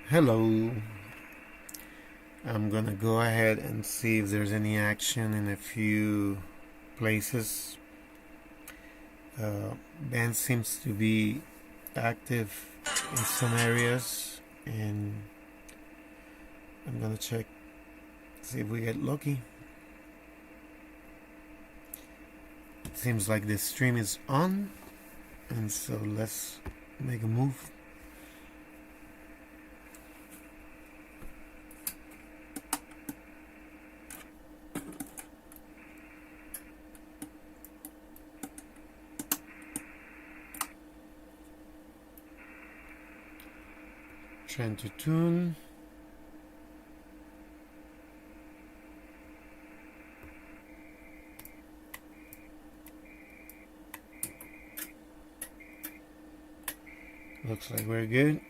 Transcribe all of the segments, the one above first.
Hello. I'm gonna go ahead and see if there's any action in a few places. Band seems to be active in some areas, and I'm gonna check, see if we get lucky. It seems like the stream is on, and so let's make a move. Trying to tune. Looks like we're good.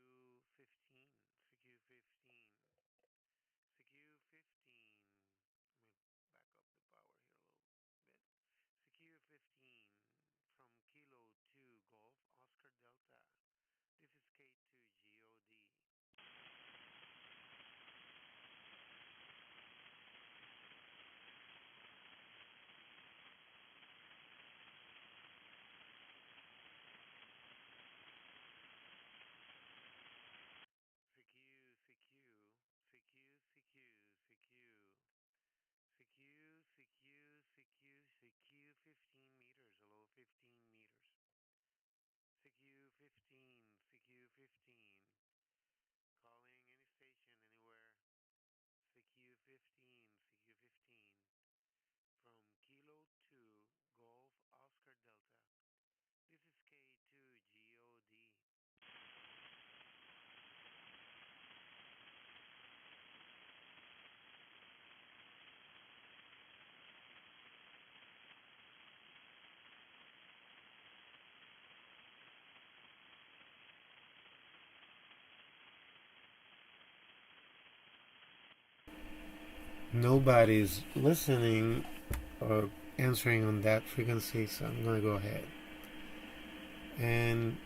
From Kilo 2 Golf Oscar Delta. This is K2GOD. CQ, CQ, CQ, CQ, CQ, CQ, CQ, CQ, CQ 15 meters, hello 15 meters. CQ 15, CQ 15, calling any station anywhere. CQ 15, CQ 15, from Kilo 2 Golf Oscar Delta. This is K2GOD. Nobody's listening or answering on that frequency, so I'm going to go ahead and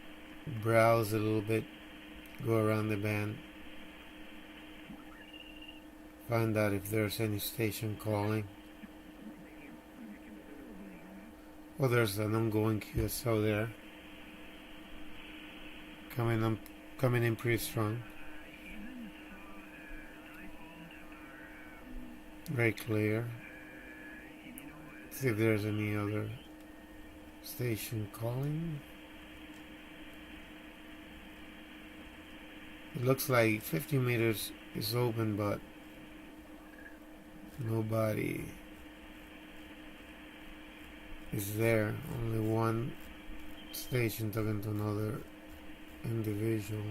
browse a little bit, go around the band, find out if there's any station calling. Well, there's an ongoing QSO there, coming in pretty strong, very clear. Let's see if there's any other station calling. It looks like 50 meters is open, but nobody is there. Only one station talking to another individual.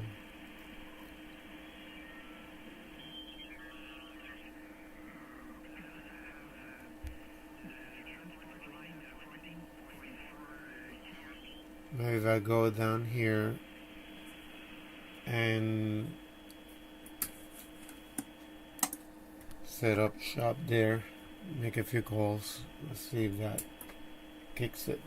Maybe if I go down here and set up shop there, make a few calls. Let's see if that kicks it.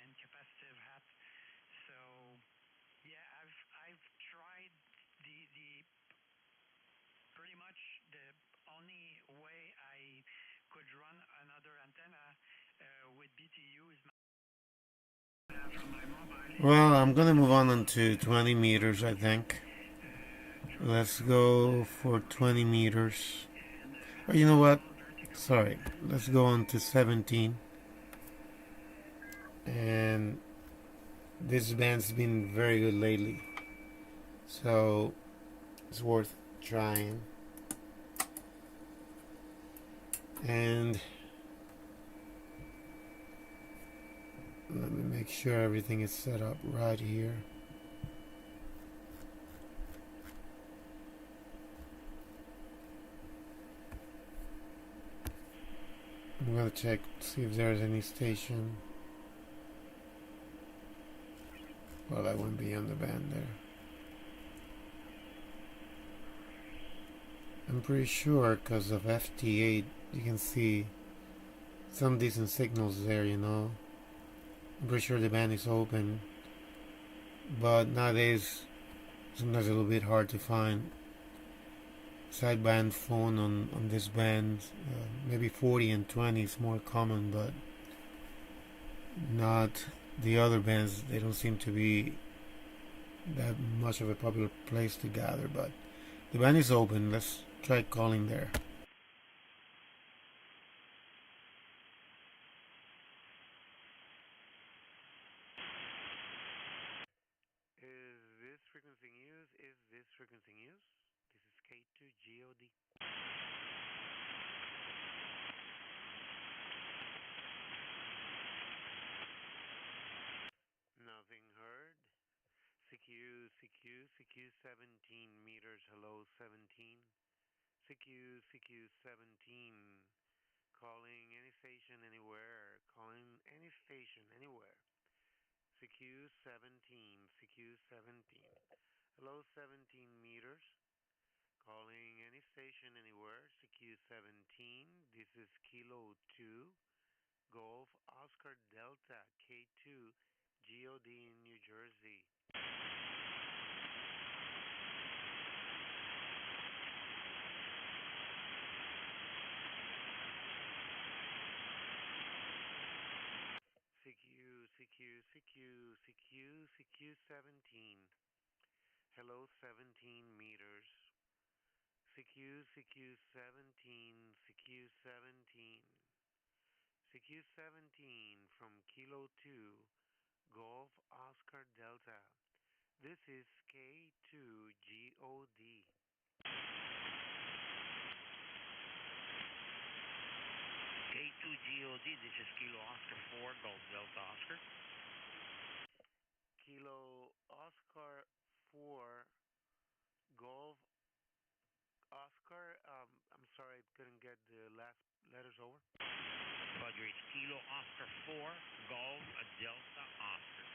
And capacitive hat. So yeah, I've tried the pretty much the only way I could run another antenna would be to use from my mobile. Well, I'm gonna move on to 20 meters, I think. Let's go for 20 meters. Or you know what? Sorry, let's go on to 17. And this band's been very good lately, so it's worth trying. And let me make sure everything is set up right here. I'm gonna check, see if there's any station. Well, I went beyond the band there. I'm pretty sure because of FT8 you can see some decent signals there, you know. I'm pretty sure the band is open, but nowadays sometimes a little bit hard to find sideband phone on this band. Maybe 40 and 20 is more common, but not the other bands. They don't seem to be that much of a popular place to gather, but the band is open. Let's try calling there. K2GOD, this is Kilo Oscar 4, Golf Delta Oscar. Roger, it's Kilo Oscar 4, Golf Delta Oscar.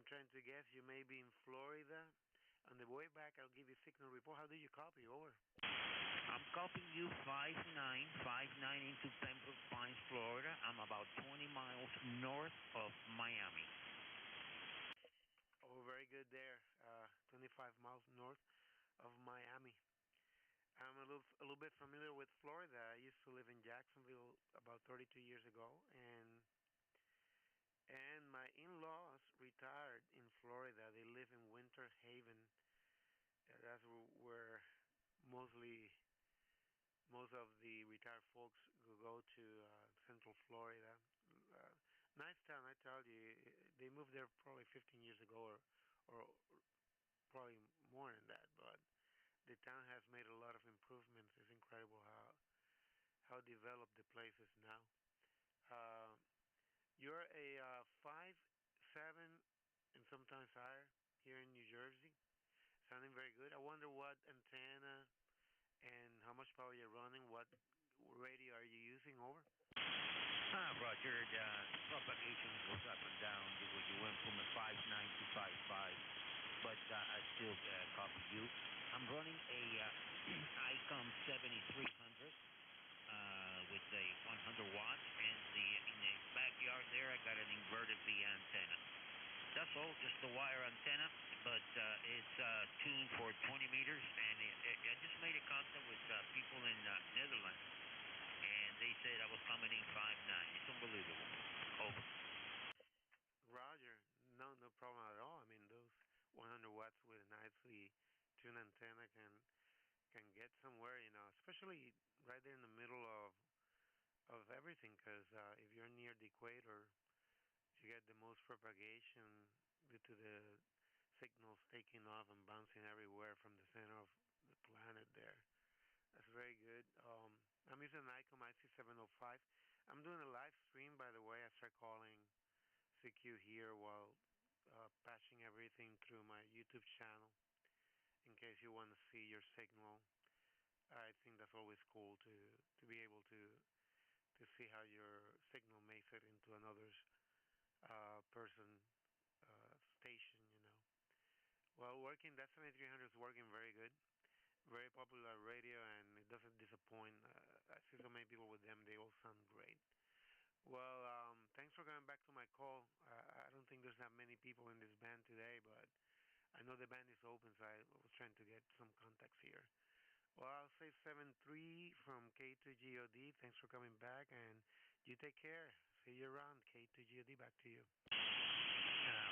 trying to guess you may be in Florida. On the way back, I'll give you signal report. How do you copy? Over. I'm copying you 5959 into Pembroke Pines, Florida. I'm about 20 miles north of Miami. Oh, very good there. 25 miles north of Miami. I'm a little bit familiar with Florida. I used to live in Jacksonville about 32 years ago, and my in-laws retired in Florida. They live in Winter Haven. That's where mostly most of the retired folks go to Central Florida. Uh, Nice town, I tell you. They moved there probably 15 years ago, or probably more than that. But the town has made a lot of improvements. It's incredible how developed the place is now. Uh, you're a 5'7" and sometimes higher here in New Jersey. Sounding very good. I wonder what antenna and how much power you're running. What radio are you using? Over. Roger, the propagation goes up and down. You went from a 5.9 to 5.5, but I still copy you. I'm running a ICOM 7300 with a 100 watts, and in the backyard there, I got an inverted V antenna. That's all, just the wire antenna, but it's tuned for 20 meters, and I just made a contact with people in Netherlands, and they said I was coming in 5.9. It's unbelievable. Over. Roger. No problem at all. I mean, those 100 watts with a nicely tuned antenna can get somewhere, especially right there in the middle of everything. Because if you're near the equator, you get the most propagation due to the signals taking off and bouncing everywhere from the center of the planet there. That's very good. I'm using an ICOM IC705. I'm doing a live stream, by the way. I start calling CQ here while patching everything through my YouTube channel in case you want to see your signal. I think that's always cool to be able to see how your signal makes it into another's person station. Well, that 7300 is working very good. Very popular radio, and it doesn't disappoint. I see so many people with them; they all sound great. Well, thanks for coming back to my call. I don't think there's that many people in this band today, but I know the band is open, so I was trying to get some contacts here. Well, I'll say 7-3 from K2GOD. Thanks for coming back, and you take care. See you around. K2GOD, back to you.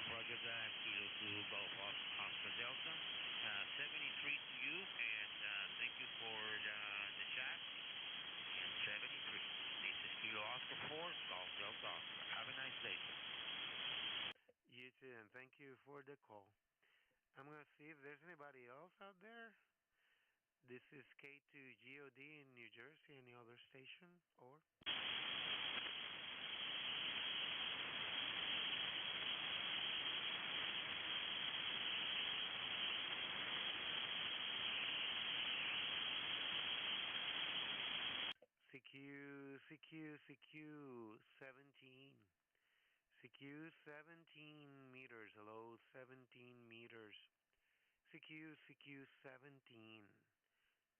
Roger that, Kilo 2 Golf Oscar Delta. 73 to you, and thank you for the chat. And 73. This is Kilo Oscar 4, Golf Delta Oscar. Have a nice day, sir. You too, and thank you for the call. I'm going to see if there's anybody else out there. This is K2GOD in New Jersey. Any other station? Or? CQ 17. CQ 17 meters. Hello, 17 meters. CQ 17.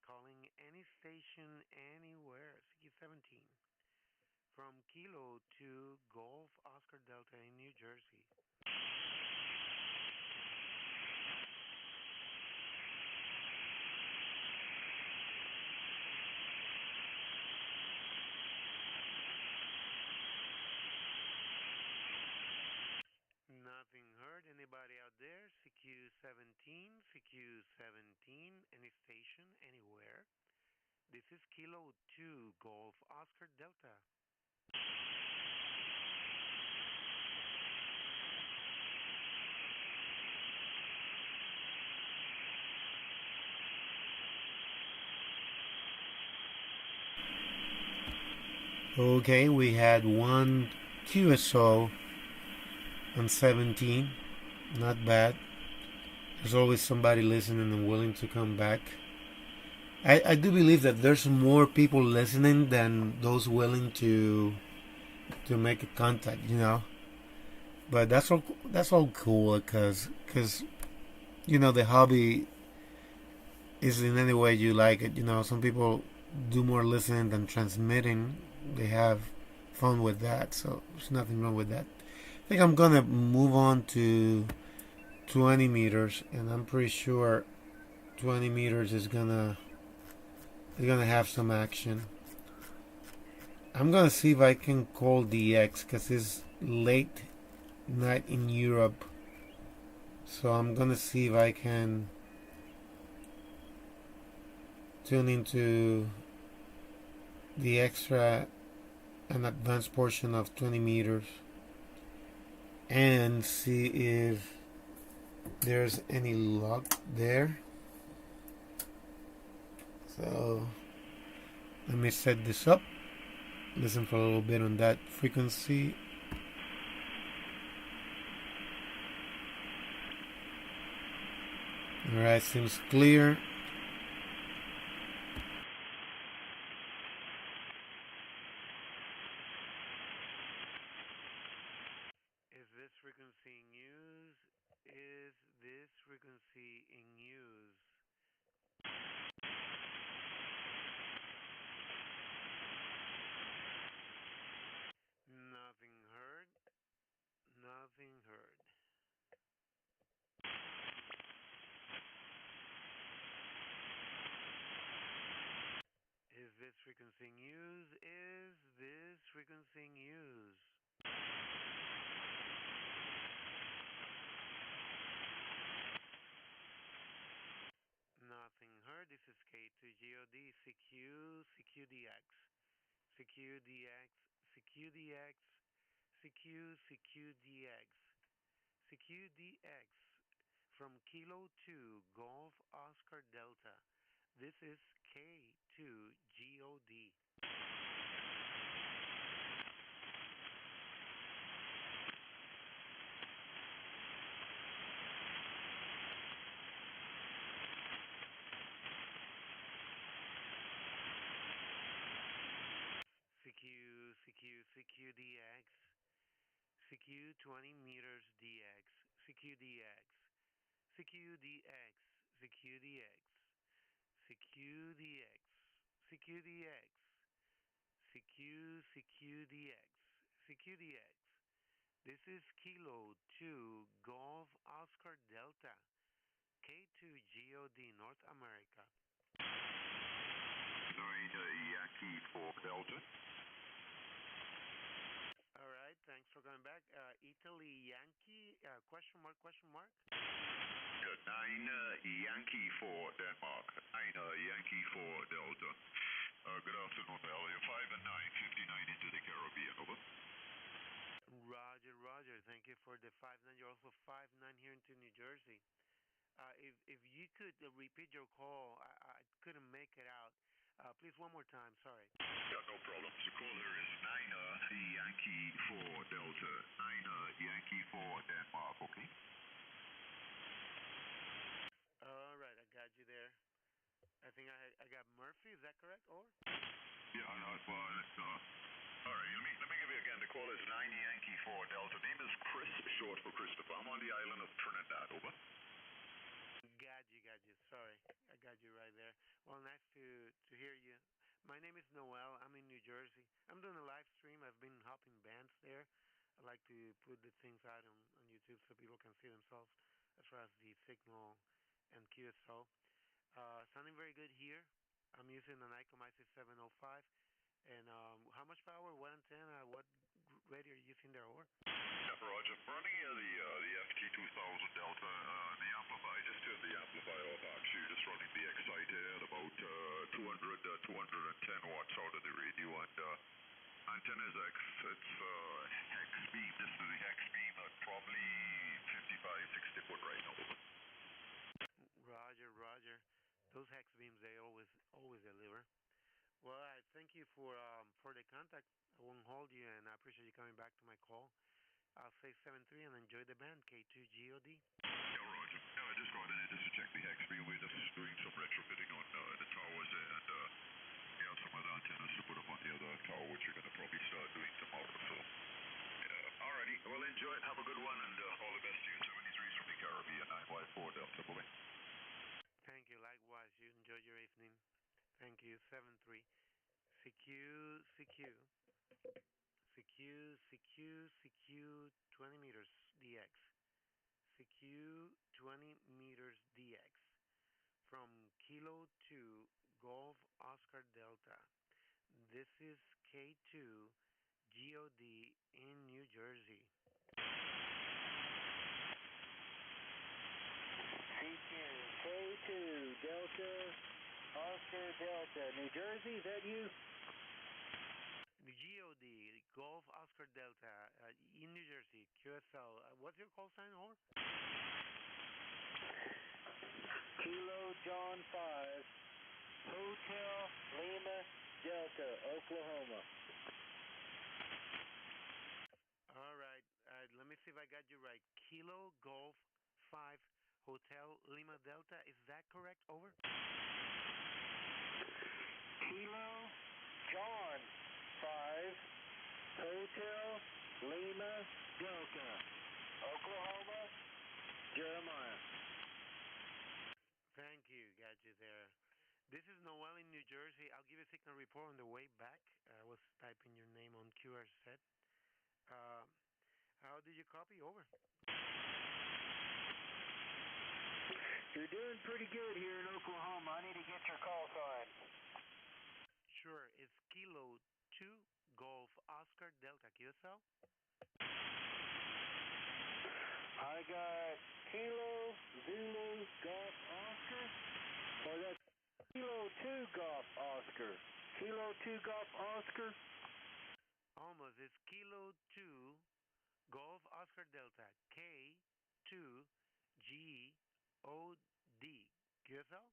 Calling any station anywhere. CQ 17. From Kilo to Golf Oscar Delta in New Jersey. Nothing heard. Anybody out there? CQ 17. CQ 17. Any station, anywhere. This is Kilo 2 Golf Oscar Delta. Okay, we had one QSO on 17. Not bad. There's always somebody listening and willing to come back. I do believe that there's more people listening than those willing to make a contact, But that's all cool because you know the hobby is in any way you like it. You know, some people do more listening than transmitting. They have fun with that, so there's nothing wrong with that. I think I'm gonna move on to 20 meters, and I'm pretty sure 20 meters is gonna have some action. I'm gonna see if I can call DX because it's late night in Europe, so I'm gonna see if I can tune into the extra and advanced portion of 20 meters and see if there's any luck there. So let me set this up, listen for a little bit on that frequency. Alright, seems clear. Is this frequency in use? Is this frequency in use? Nothing heard. Nothing heard. Is this frequency in use? Is this frequency in use? Nothing heard. This is K2GOD, CQDX, CQDX, CQDX, CQDX, CQDX from Kilo 2 Golf Oscar Delta. This is K2GOD. CQDX, CQ 20 meters DX, CQDX, CQDX, CQDX, CQDX, CQDX, CQDX, CQDX. This is Kilo 2 Golf Oscar Delta, K2GOD North America. 9 Yankee for Delta. All right, thanks for coming back. Italy Yankee, question mark, question mark? 9 Yankee for Denmark. 9 Yankee for Delta. Good afternoon, Elliot. 5 and 9, 59 into the Caribbean, over. Roger, Roger. Thank you for the 5-9. You're also 5-9 here into New Jersey. If you could repeat your call, I couldn't make it out. Please, one more time. Sorry. Yeah, no problem. The caller is 9 Yankee for Delta. 9 Yankee for Denmark, okay? All right, I got you there. I think I got Murphy. Is that correct? Or? Yeah, well, it's, all right, let me give you again. The call is 9 Yankee for Delta. Name is Chris, short for Christopher. I'm on the island of Trinidad, over. Got you. Sorry, I got you right there. Well, nice to hear you. My name is Noel. I'm in New Jersey. I'm doing a live stream. I've been hopping bands there. I like to put the things out on YouTube so people can see themselves as far as the signal and QSO. Sounding very good here. I'm using an ICOM IC705. And how much power? What antenna? What radio are you using there, or? Yeah, Roger. Running the FT2000 Delta, the amplifier. Just turned the amplifier off, actually. Just running the exciter at about 210 watts out of the radio. And antenna is it's hex beam. This is the hex beam at probably 55, 60 foot right now. Roger. Those hex beams, they always deliver. Well, I thank you for the contact. I won't hold you, and I appreciate you coming back to my call. I'll say 7-3 and enjoy the band, K2GOD. Yeah, Roger. Yeah, I just got in just to check the hex beam. We're just doing some retrofitting on the towers, and we have some other antennas to put up on the other tower, which you're going to probably start doing tomorrow. So, yeah, Alrighty, well enjoy it, have a good one, and all the best to you. 73's from the Caribbean, 9Y4 Delta, bye. Thank you. Likewise. You enjoy your evening. Thank you. 73. CQ, CQ. CQ, CQ, CQ, 20 meters DX. CQ, 20 meters DX. From Kilo to Golf Oscar Delta. This is K2GOD in New Jersey. K2 Delta Oscar Delta, New Jersey, is that you? The GOD, Golf Oscar Delta, in New Jersey, QSL. What's your call sign, over? Kilo John 5, Hotel Lima Delta, Oklahoma. All right. Let me see if I got you right. Kilo Golf 5, Hotel Lima Delta. Is that correct? Over. Kilo John 5, Hotel Lima Delta, Oklahoma, Jeremiah. Thank you. Got you there. This is Noel in New Jersey. I'll give you a signal report on the way back. I was typing your name on QR set. How did you copy? Over. You're doing pretty good here in Oklahoma. I need to get your call sign. Sure. It's Kilo 2 Golf Oscar Delta QSL. I got Kilo Zulu Golf Oscar, or that's Kilo 2 Golf Oscar. Kilo 2 Golf Oscar. Almost. It's Kilo 2 Golf Oscar Delta. K2GOD. QSL?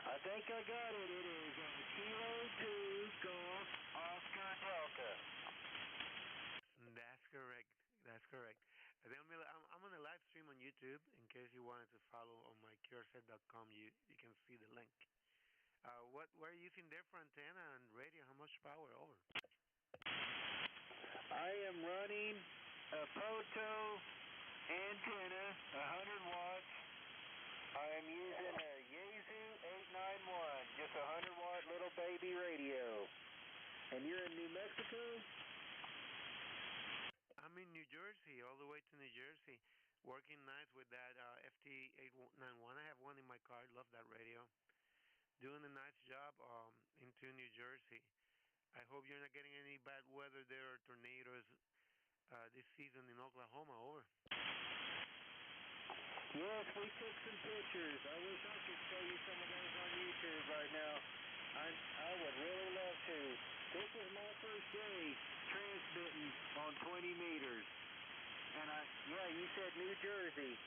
I think I got it. It is Kilo 2 Golf Oscar Delta. That's correct. That's correct. I'm on a live stream on YouTube. In case you wanted to follow on my QRset.com, you can see the link. What are you using there for antenna and radio? How much power? Over. I am running a Proto antenna, 100 watts. I am using a Yaesu 891, just a 100-watt little baby radio. And you're in New Mexico? I'm in New Jersey, all the way to New Jersey, working nice with that FT891. I have one in my car. Love that radio. Doing a nice job into New Jersey. I hope you're not getting any bad weather there or tornadoes this season in Oklahoma. Over. Yes, we took some pictures. I wish I could show you some of those on YouTube right now. I would really love to. This is my first day transmitting on 20 meters. And yeah, you said New Jersey.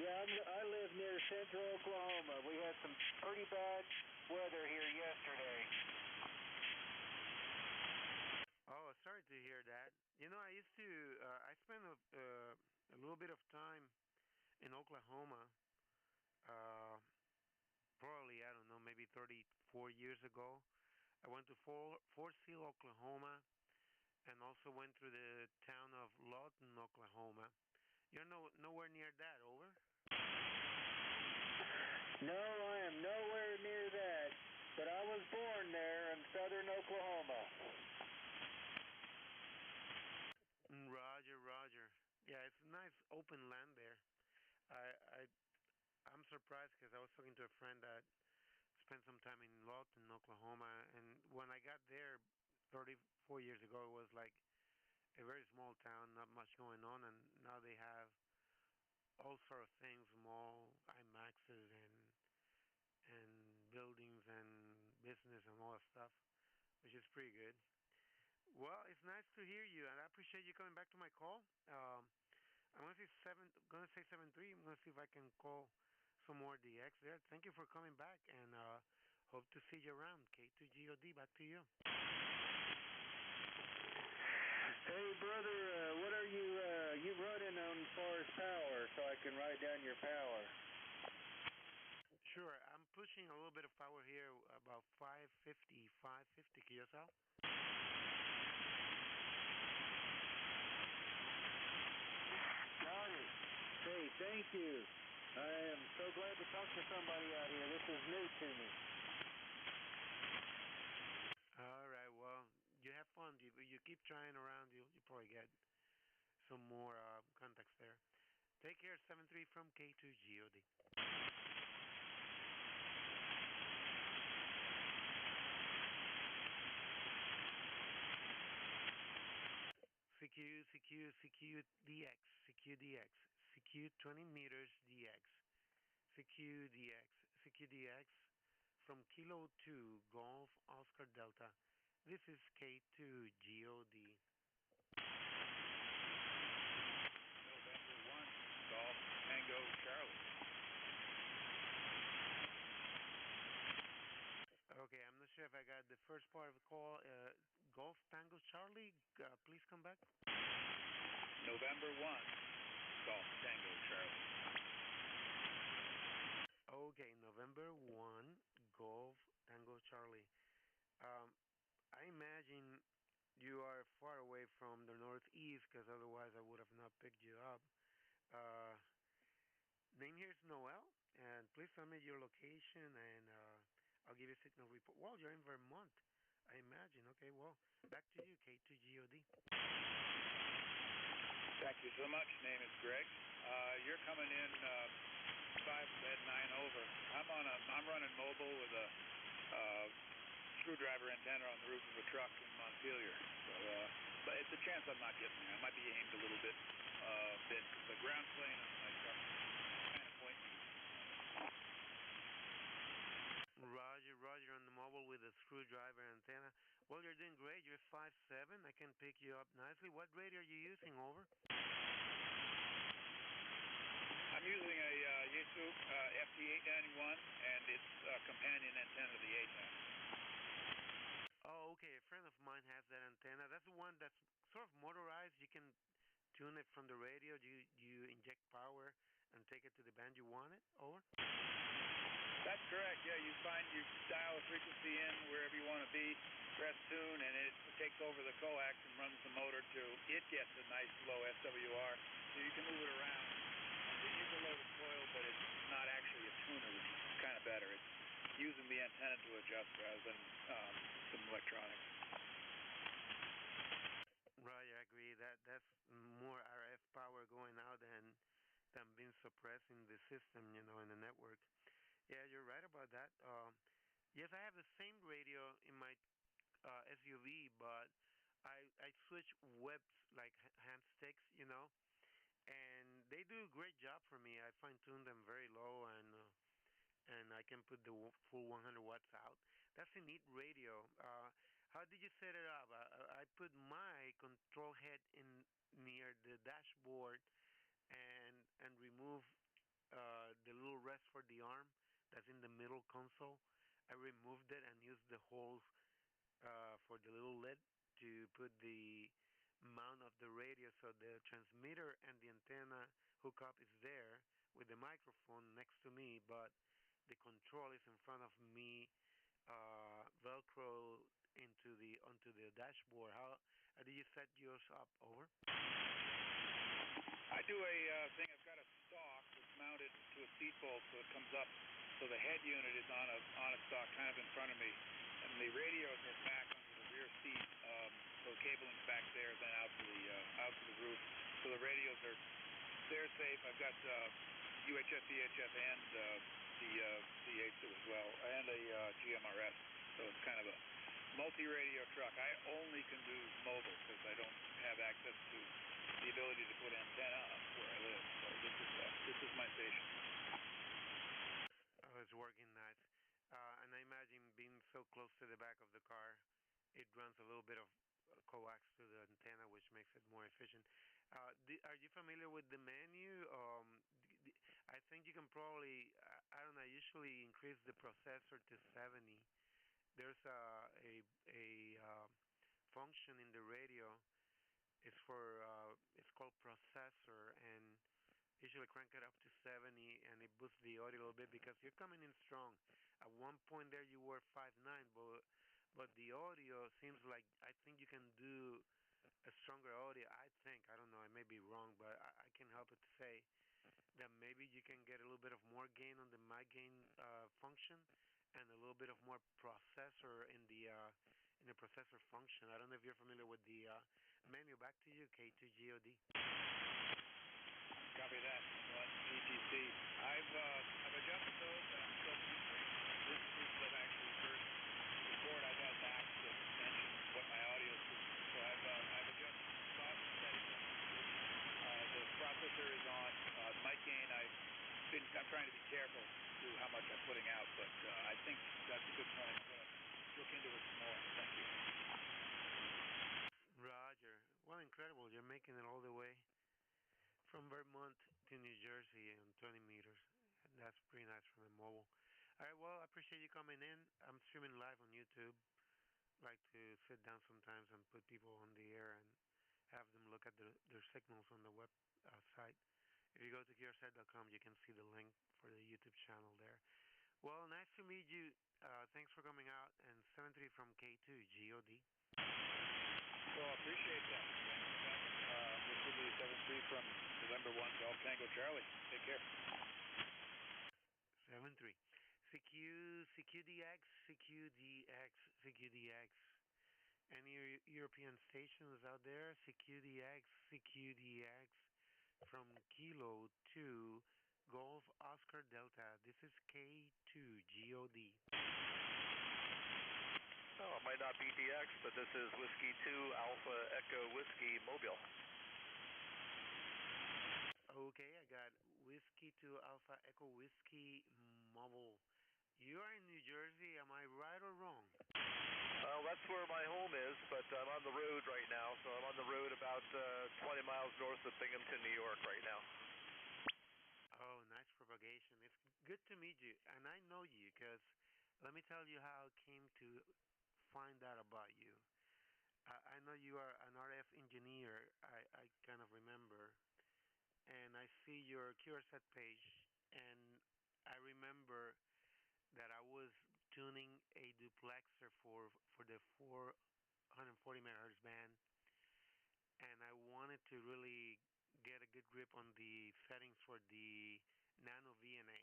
Yeah, I live near central Oklahoma. We had some pretty bad weather here yesterday. Oh, sorry to hear that. You know, I spent a little bit of time in Oklahoma, probably, I don't know, maybe 34 years ago. I went to Fort Sill, Oklahoma, and also went through the town of Lawton, Oklahoma. You're nowhere near that. Over. No, I am nowhere near that, but I was born there in southern Oklahoma. Roger. Yeah, it's a nice open land there. I'm surprised because I was talking to a friend that spent some time in Lawton, Oklahoma, and when I got there 34 years ago, it was like a very small town, not much going on, and now they have all sort of things, mall, IMAXs, and buildings and business and all that stuff, which is pretty good. Well, it's nice to hear you, and I appreciate you coming back to my call. I'm gonna say 7-3. I'm gonna see if I can call some more DX there. Thank you for coming back, and hope to see you around. K2GOD, back to you. Hey, brother, what are you running on as far as power, so I can write down your power? Sure, I'm pushing a little bit of power here, about 550 QSL. thank you. I am so glad to talk to somebody out here. This is new to me. All right, well, you have fun. You keep trying around, you probably get some more contacts there. Take care, 7-3 from K2GOD. CQ DX, CQ DX, CQ 20 meters DX, CQ DX, CQ DX from Kilo 2 Golf Oscar Delta. This is K2GOD. November 1 Golf Tango Charlie. Okay, I'm not sure if I got the first part of the call. Golf Tango Charlie, please come back. November 1 Golf Tango Charlie. Okay, November 1 Golf Tango Charlie. I imagine you are far away from the northeast, because otherwise I would have not picked you up. Name here is Noel, and please tell me your location, and I'll give you a signal report. Well, you're in Vermont, I imagine. Okay, well, back to you, K2GOD. Thank you so much. Name is Greg. You're coming in 5-9 over. I'm running mobile with a screwdriver antenna on the roof of a truck in Montpelier. So, but it's a chance I'm not getting there. I might be aimed a little bit. The ground plane on my truck kind of pointing. Roger on the mobile with a screwdriver antenna. Well, you're doing great. You're 5'7". I can pick you up nicely. What radio are you using? Over. I'm using a Yaesu FT891, and it's a companion antenna to the ATAC. Oh, okay. A friend of mine has that antenna. That's the one that's sort of motorized. You can tune it from the radio. You inject power and take it to the band you want it. Over. That's correct. Yeah, you dial a frequency in wherever you want to be, press tune, and it takes over the coax and runs the motor to. It gets a nice low SWR, so you can move it around. It is a loaded coil, but it's not actually a tuner, which is kind of better. It's using the antenna to adjust rather than some electronics. Right, I agree. That's more RF power going out than being suppressed in the system, in the network. Yeah, you're right about that. Yes, I have the same radio in my SUV, but I switch webs like hand sticks, and they do a great job for me. I fine tune them very low, and I can put the full 100 watts out. That's a neat radio. How did you set it up? I put my control head in near the dashboard, and remove the little rest for the arm that's in the middle console. I removed it and used the holes for the little lid to put the mount of the radio, so the transmitter and the antenna hookup is there with the microphone next to me, but the control is in front of me, velcro onto the dashboard. How do you set yours up? Over. I do a thing. I've got a stalk that's mounted to a seat bolt, so it comes up. So the head unit is on a stalk, kind of in front of me, and the radios are back under the rear seat. So the cabling's back there, then out to the roof. So the radios they're safe. I've got UHF, VHF, and the Yaesu as well, and a GMRS. So it's kind of a multi-radio truck. I only can do mobile because I don't have access to the ability to put antenna up where I live. So this is my station. Oh, it's working nice. And I imagine being so close to the back of the car, it runs a little bit of coax to the antenna, which makes it more efficient. Are you familiar with the menu? I think you can probably, I don't know, usually increase the processor to 70. There's a function in the radio. It's called processor, and usually crank it up to 70, and it boosts the audio a little bit because you're coming in strong. At one point there you were 5'9", but the audio seems like, I think you can do a stronger audio. I don't know, I may be wrong, but I can help it to say that maybe you can get a little bit of more gain on the my gain function, and a little bit of more processor in the processor function. I don't know if you're familiar with the menu. Back to you, K2GOD. Copy that. 1 ETC. I've adjusted those. I'm still this week that actually first record. I've had Max that mentioned what my audio system. So I've adjusted the soft settings. The processor is on. Mic gain. I'm trying to be careful to how much I'm putting out, but I think that's a good point. I'm going to look into it some more. Thank you. Roger. Well, incredible. You're making it all the way from Vermont to New Jersey in 20 meters. That's pretty nice from a mobile. All right, well, I appreciate you coming in. I'm streaming live on YouTube. Like to sit down sometimes and put people on the air and have them look at their signals on the web site. If you go to KRZ.com, you can see the link for the YouTube channel there. Well, nice to meet you. Thanks for coming out. And 73 from K2GOD. Well, I appreciate that. This will be 73 from November 1 Golf Tango Charlie. Take care. 73. CQDX, CQDX, CQDX. Any European stations out there? CQDX, CQDX from Kilo to Golf Oscar Delta. This is K2GOD. Oh, it might not be DX, but this is Whiskey 2 Alpha Echo Whiskey Mobile. Okay, I got Whiskey 2 Alpha Echo Whiskey Mobile. You are in New Jersey, am I right or wrong? Well, that's where my home is, but I'm on the road right now, so I'm on the road about 20 miles north of Binghamton, New York right now. Oh, nice propagation. It's good to meet you, and I know you because let me tell you how I came to find out about you. I know you are an RF engineer, I kind of remember, and I see your QRZ page, and I remember that I was tuning a duplexer for the 440 megahertz band, and I wanted to really get a good grip on the settings for the Nano VNA.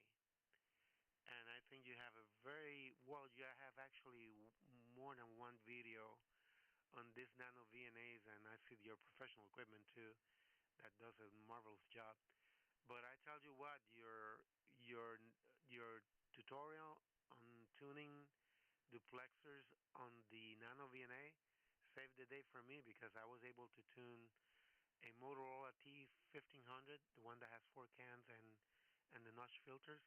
And I think you have you have actually more than one video on this Nano VNAs, and I see your professional equipment too that does a marvelous job. But I tell you what, your tutorial on tuning duplexers on the Nano VNA saved the day for me because I was able to tune a Motorola T1500, the one that has 4 cans and the notch filters.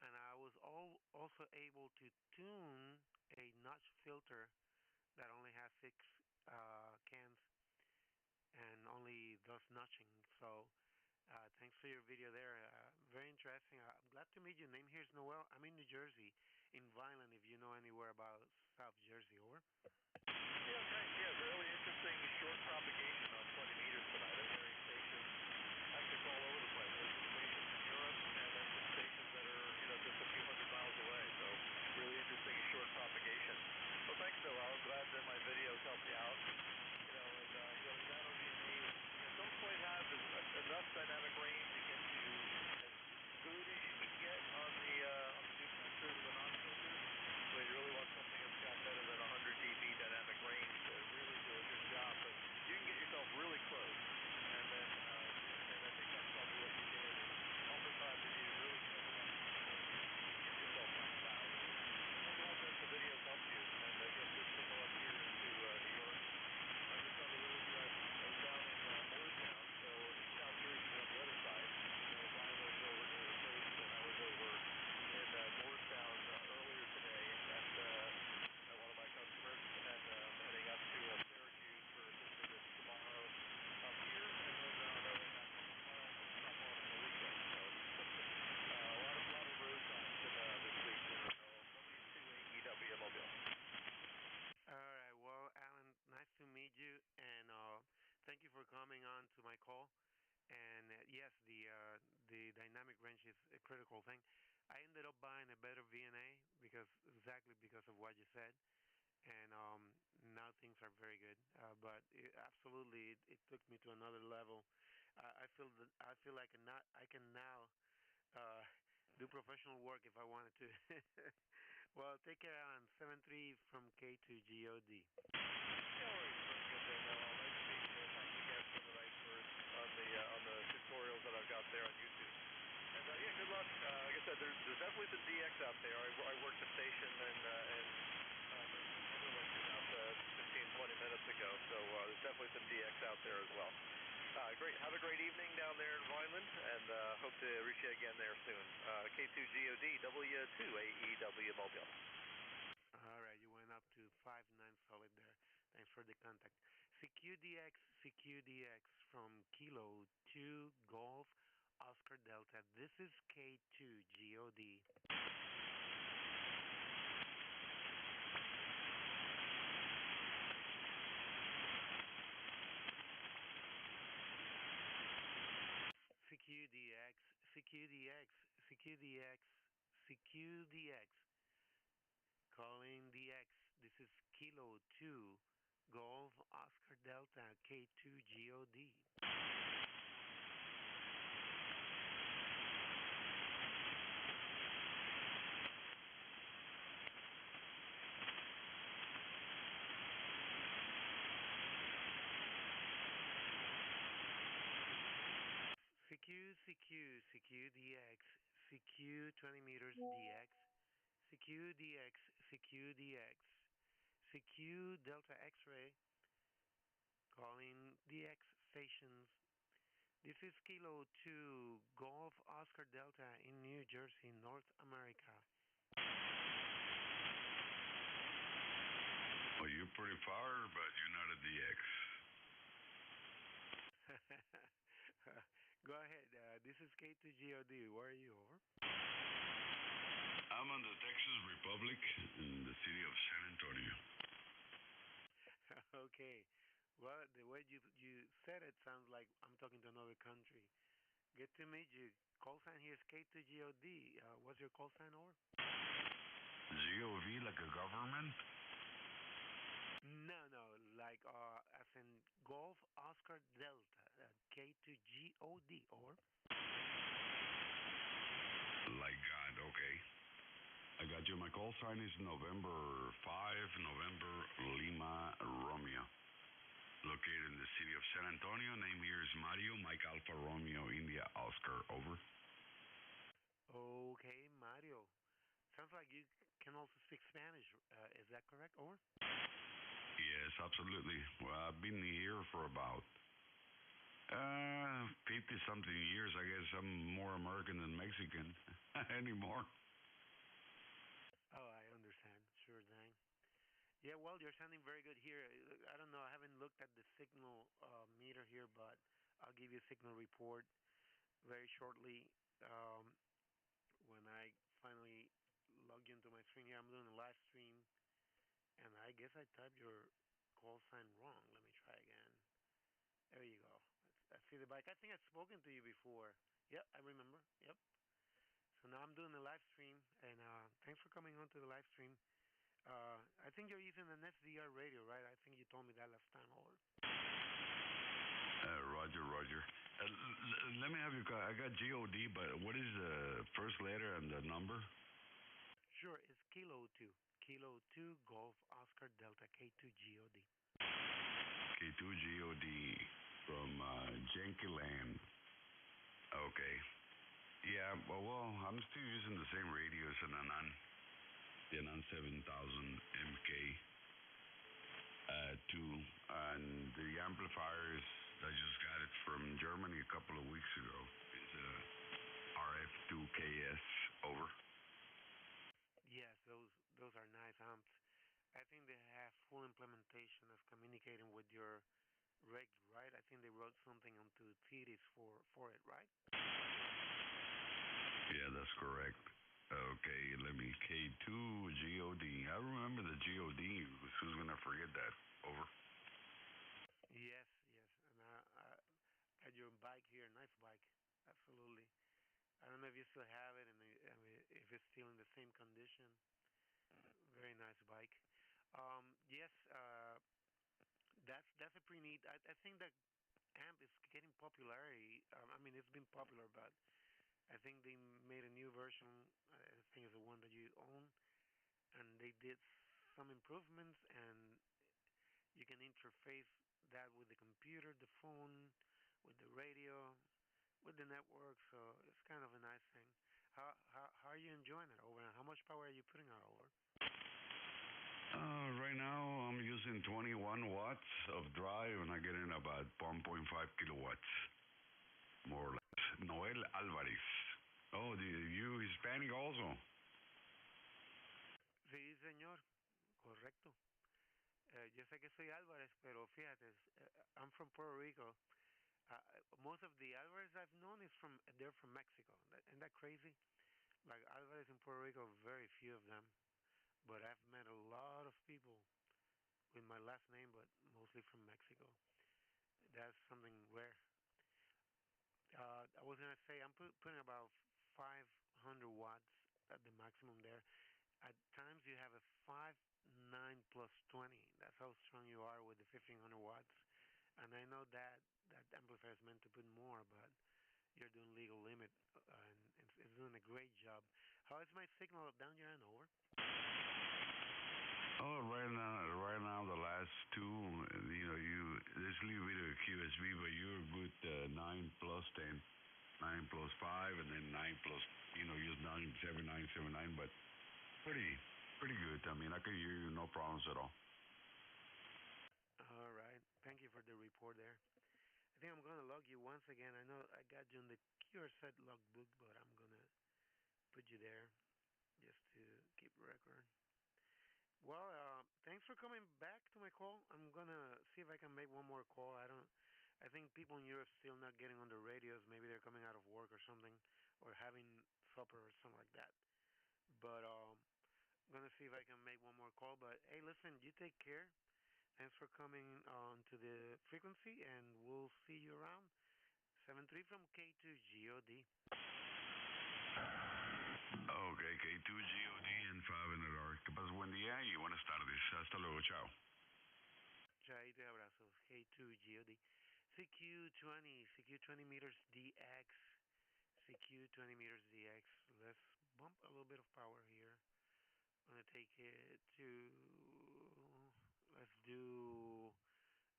And I was also able to tune a notch filter that only has 6 cans and only does notching. So thanks for your video there. Very interesting. I'm glad to meet you. Name here is Noel. I'm in New Jersey, in Vineland, if you know anywhere about South Jersey. Over. Yeah, thanks. Yeah, really interesting short propagation on 20 meters tonight. I'm hearing stations actually all over the place. There's some stations in Europe, and then some stations that are, just a few hundred miles away. So really interesting short propagation. Well, thanks, Noel. I'm glad that my videos helped you out. Nano VNAs don't quite have enough dynamic range to get to as good as you can get on the duplexers or the non-filters. So you really want something that's got better than 100 dB dynamic range to really do a good job. But you can get yourself really close, and then I think that's probably what you did. Oftentimes, if you really careful on you get yourself knocked out. I'm glad that the videos helped you, and get good signal up here to New York. I just on the road. I was down in Moorestown, so South Jersey on the other side. Vineland's over near the coast, and I was over in Moorestown earlier today at one of my customers, and heading up to Syracuse for a visit tomorrow up here, and then another back up on the weekend. So a lot of road times this week in W2 Mobile. All right. Well, Alan, nice to meet you, and thank you for coming on to my call. And yes, the dynamic range is a critical thing. I ended up buying a better VNA exactly because of what you said, and now things are very good. But absolutely, it took me to another level. I feel like I can now uh, do professional work if I wanted to. Well, take care, Alan. 7-3 from K2GOD. No worries, very good there, Noel. Nice to meet you. Thanks again for the nice words on the tutorials that I've got there on YouTube. And yeah, good luck. Like I said, there's definitely some DX out there. I worked the station and we went to about 15, 20 minutes ago, so there's definitely some DX out there as well. Great. Have a great evening down there in Vineland, and hope to reach you again there soon. K2GOD, W2AEW Mobile. All right, you went up to 5-9 solid there. Thanks for the contact. CQDX from Kilo 2 Golf Oscar Delta. This is K2GOD. CQDX. Calling the X. This is Kilo 2 Golf Oscar Delta K2GOD. CQDX, CQ 20 meters DX, CQDX, CQ Delta X-ray, calling DX stations. This is Kilo 2 Golf Oscar Delta in New Jersey, North America. Well, you're pretty far, but you're not a DX. Go ahead. This is K2GOD. Where are you? Over. I'm on the Texas Republic in the city of San Antonio. Okay. Well, the way you said it sounds like I'm talking to another country. Good to meet you. Call sign here is K2GOD. What's your call sign, over? GOV like a government? No, like as in Golf Oscar Delta, K2GOD, over. Like God, okay. I got you. My call sign is November 5, November Lima Romeo. Located in the city of San Antonio. Name here is Mario, Mike Alpha Romeo India Oscar, over. Okay, Mario. Sounds like you can also speak Spanish. Is that correct, over? Yes, absolutely. Well, I've been here for about 50-something years. I guess I'm more American than Mexican anymore. Oh, I understand. Sure thing. Yeah, well, you're sounding very good here. I don't know. I haven't looked at the signal meter here, but I'll give you a signal report very shortly when I finally log into my screen here. I'm doing a live stream, and I guess I typed your call sign wrong. Let me try again. There you go. I see the bike. I think I've spoken to you before. Yep, I remember. Yep. So now I'm doing a live stream, and thanks for coming on to the live stream. I think you're using an SDR radio, right? I think you told me that last time, over. Roger. Let me have your call. I got GOD, but what is the first letter and the number? Sure, it's Kilo 2. Kilo 2 Golf Oscar Delta K2GOD. K2GOD from Jenkyland. Okay. Yeah, well, I'm still using the same radio as an Anan. The Anan 7000 MK2. And the amplifiers, I just got it from Germany a couple of weeks ago. It's a RF2KS, over. Yes, those are nice amps. I think they have full implementation of communicating with your rig, right? I think they wrote something onto TDs for it, right? Yeah, that's correct. Okay, let me K2GOD. I remember the GOD. Who's gonna forget that? Over. Yes, and I got your bike here, nice bike, absolutely. I don't know if you still have it, and if it's still in the same condition. Very nice bike. Yes, that's a pretty neat. I think that amp is getting popularity. I mean, it's been popular, but I think they made a new version. I think it's the one that you own, and they did some improvements, and you can interface that with the computer, the phone, with the radio, with the network. So it's kind of a nice thing. How are you enjoying it over? And how much power are you putting out over? Right now I'm using 21 watts of drive and I'm getting about 1.5 kilowatts, more or less. Noel Alvarez. Oh, you Hispanic also? Sí, señor. Correcto. Yo sé que soy Álvarez, pero fíjate, I'm from Puerto Rico. Most of the Alvarez I've known they're from Mexico. Isn't that crazy? Like Alvarez in Puerto Rico, very few of them. But I've met a lot of people with my last name, but mostly from Mexico. That's something rare. I was gonna say I'm putting about 500 watts at the maximum there. At times you have a 5.9 plus 20. That's how strong you are with the 1500 watts. And I know that amplifier is meant to put more, but you're doing legal limit, and it's doing a great job. How is my signal up down your end? Over. Oh, right now the last two, there's a little bit of QSB, but you're good 9 plus 10, 9 plus 5, and then 9 plus, use 97979, but pretty good. I mean, I can hear you, no problems at all. All right. Thank you for the report there. I think I'm going to log you once again. I know I got you in the QRSet logbook, but I'm going to put you there just to keep record. Well, thanks for coming back to my call. I'm going to see if I can make one more call. I think people in Europe still not getting on the radios. Maybe they're coming out of work or something, or having supper or something like that. But I'm going to see if I can make one more call. But hey, listen, you take care. Thanks for coming on to the frequency, and we'll see you around. 7-3 from K2GOD. Okay, K2GOD and 5 in the dark. ¿Qué pasa? Buen día y buenas tardes. Hasta luego, chao. Chaito y abrazos. K2GOD. CQ20 meters DX. CQ20 meters DX. Let's bump a little bit of power here. I'm going to take it to, let's do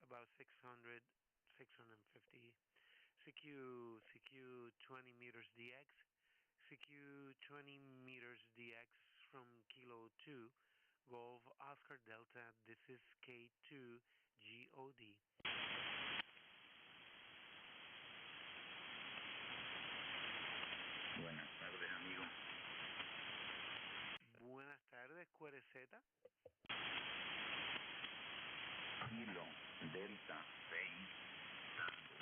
about 600, 650. CQ 20 meters DX. CQ 20 meters DX from Kilo 2, Golf Oscar Delta. This is K2GOD. Buenas tardes, amigo. Buenas tardes, QRZ. Kilo Delta 6, Tango,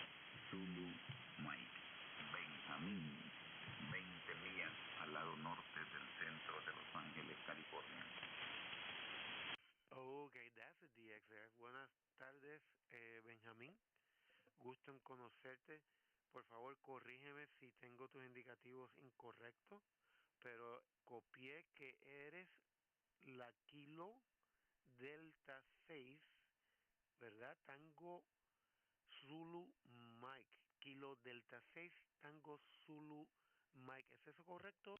Zulu, Mike, Benjamín, 20 millas al lado norte del centro de Los Ángeles, California. Okay, that's a DX there. Buenas tardes, Benjamín. Gusto en conocerte. Por favor, corrígeme si tengo tus indicativos incorrectos, pero copié que eres la Kilo Delta 6, ¿verdad? Tango Zulu Mike. Kilo Delta 6, Tango Zulu Mike. ¿Es eso correcto?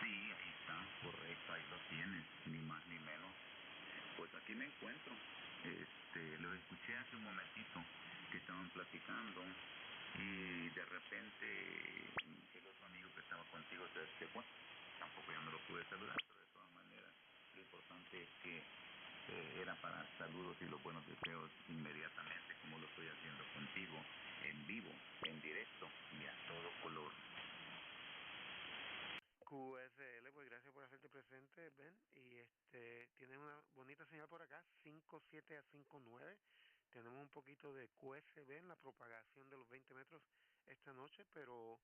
Sí, ahí está, correcto, ahí lo tienes, ni más ni menos. Pues aquí me encuentro. Lo escuché hace un momentito que estaban platicando y de repente el otro amigo que estaba contigo se fue. Tampoco ya no lo pude saludar, pero de todas maneras lo importante es que era para saludos y los buenos deseos inmediatamente, como lo estoy haciendo contigo, en vivo, en directo y a todo color. QSL, pues gracias por hacerte presente, Ben. Y tienen una bonita señal por acá, 57 a 59. Tenemos un poquito de QSB en la propagación de los 20 metros esta noche, pero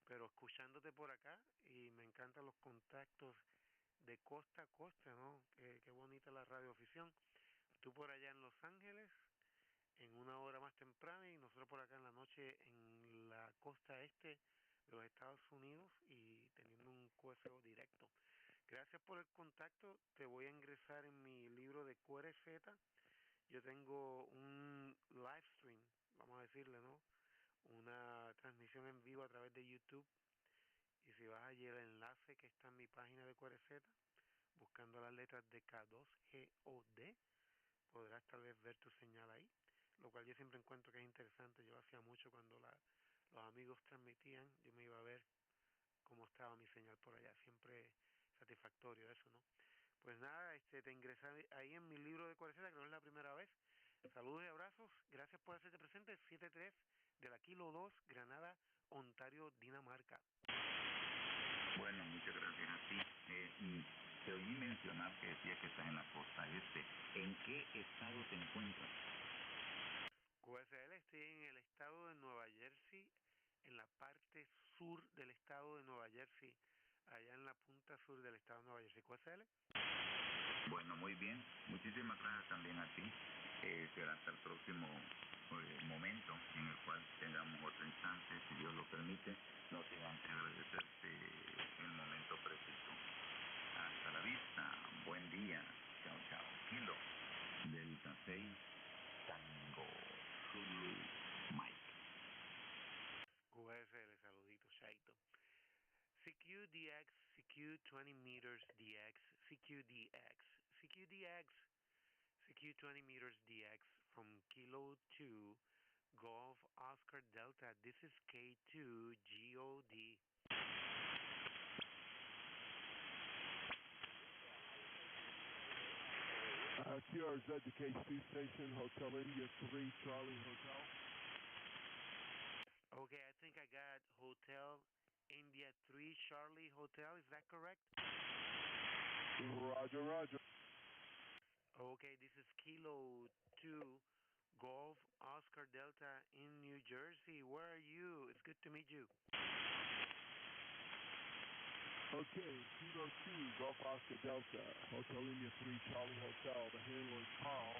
escuchándote por acá, y me encantan los contactos de costa a costa, ¿no? Qué bonita la radioafición. Tú por allá en Los Ángeles, en una hora más temprana, y nosotros por acá en la noche en la costa este de los Estados Unidos, y teniendo un QSO directo. Gracias por el contacto. Te voy a ingresar en mi libro de QRZ yo tengo un live stream, vamos a decirle, ¿no? Una transmisión en vivo a través de YouTube. Y si vas allí el enlace que está en mi página de QRZ, buscando las letras de K2GOD, podrás tal vez ver tu señal ahí, lo cual yo siempre encuentro que es interesante. Yo lo hacía mucho cuando los amigos transmitían, yo me iba a ver cómo estaba mi señal por allá, siempre satisfactorio eso, ¿no? Pues nada, te ingresé ahí en mi libro de QRZ, que no es la primera vez. Saludos y abrazos, gracias por hacerte presente, 73 de la Kilo 2, Granada, Ontario, Dinamarca. Bueno, muchas gracias a ti. Te oí mencionar que decía que estás en la costa este. ¿En qué estado te encuentras? QSL, estoy en el estado de Nueva Jersey, en la parte sur del estado de Nueva Jersey, allá en la punta sur del estado de Nueva Jersey. QSL. Bueno, muy bien. Muchísimas gracias también a ti. Será hasta el próximo momento en el cual tengamos otro instante, si Dios lo permite, no sin antes agradecerte el momento preciso. Hasta la vista. Buen día. Chao, chao. Kilo. Delta 6, Tango, Zulu, Mike. QSL, saluditos, Chaito. CQ DX, CQ 20 meters DX, CQ DX, CQ DX, CQ 20 meters DX from Kilo 2, Golf Oscar Delta. This is K2GOD. QRZ to K2 Station, Hotel India 3, Charlie Hotel. Okay, I think I got Hotel India 3, Charlie Hotel. Is that correct? Roger, roger. Okay, this is Kilo 2, Golf Oscar Delta in New Jersey. Where are you? It's good to meet you. Okay, Kilo 2, Golf Oscar Delta, Hotel India 3, Charlie Hotel. The handler is Carl,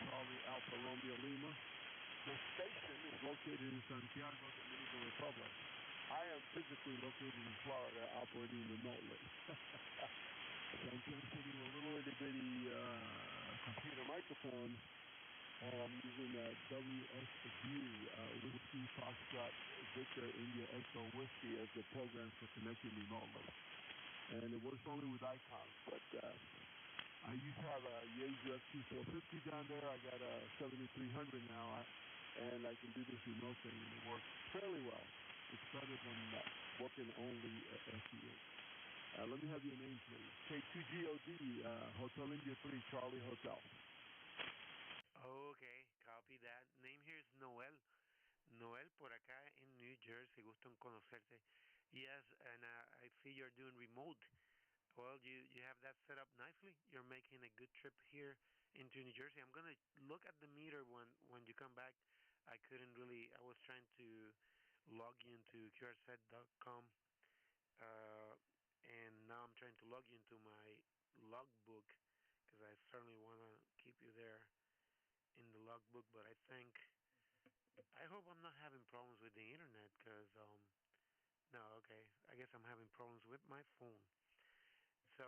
Charlie Alpha Romeo Lima. The station is located in Santiago, Dominican Republic. I am physically located in Florida, operating remotely. So I'm transmitting a little itty-bitty computer microphone. I'm using WSU, Whiskey Foxtrot Victor India Echo Whiskey as the program for connecting remotely. And it works only with icons, but I used to have a Yaesu FT450 down there. I got a 7300 now, and I can do this remote thing, and it works fairly well. It's better than working only at FT8. Let me have your name, please. K2GOD, Hotel India 3, Charlie Hotel. Okay, copy that. Name here is Noel. Noel, por acá en New Jersey. Gusto en conocerte. Yes, and I see you're doing remote. Well, you have that set up nicely. You're making a good trip here into New Jersey. I'm going to look at the meter when you come back. I couldn't really, I was trying to log into QRZ.com, and now I'm trying to log into my logbook because I certainly want to keep you there in the logbook, but I hope I'm not having problems with the internet because, no, okay, I guess I'm having problems with my phone. So,